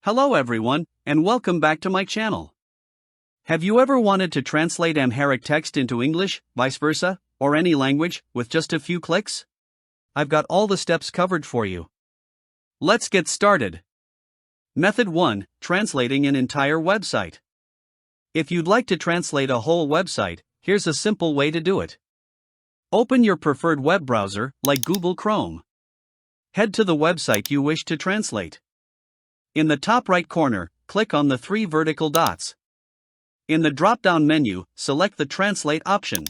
Hello everyone, and welcome back to my channel. Have you ever wanted to translate Amharic text into English, vice versa, or any language, with just a few clicks? I've got all the steps covered for you. Let's get started. Method 1. Translating an entire website. If you'd like to translate a whole website, here's a simple way to do it. Open your preferred web browser, like Google Chrome. Head to the website you wish to translate. In the top right corner, click on the 3 vertical dots. In the drop-down menu, select the Translate option.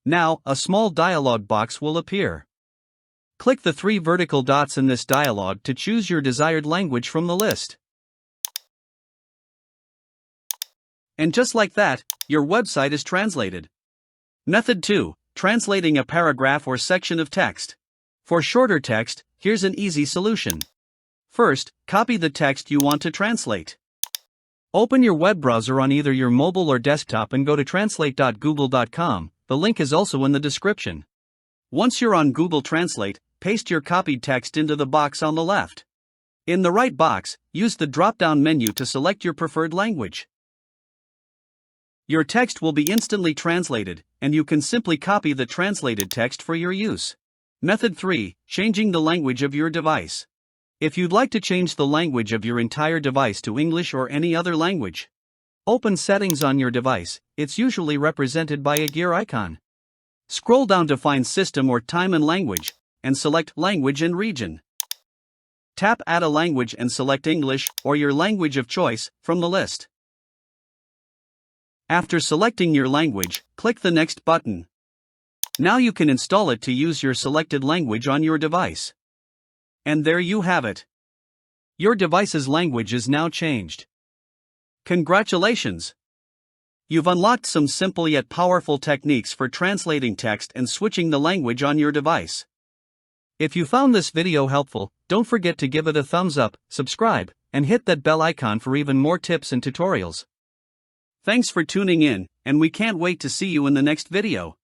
Now, a small dialog box will appear. Click the 3 vertical dots in this dialog to choose your desired language from the list. And just like that, your website is translated. Method 2. Translating a paragraph or section of text. For shorter text, here's an easy solution. First, copy the text you want to translate. Open your web browser on either your mobile or desktop and go to translate.google.com. The link is also in the description. Once you're on Google Translate, paste your copied text into the box on the left. In the right box, use the drop-down menu to select your preferred language. Your text will be instantly translated, and you can simply copy the translated text for your use. Method 3. Changing the language of your device. If you'd like to change the language of your entire device to English or any other language, open Settings on your device. It's usually represented by a gear icon. Scroll down to find System or Time and Language, and select Language and Region. Tap Add a Language and select English, or your language of choice, from the list. After selecting your language, click the Next button. Now you can install it to use your selected language on your device. And there you have it. Your device's language is now changed. Congratulations! You've unlocked some simple yet powerful techniques for translating text and switching the language on your device. If you found this video helpful, don't forget to give it a thumbs up, subscribe, and hit that bell icon for even more tips and tutorials. Thanks for tuning in, and we can't wait to see you in the next video.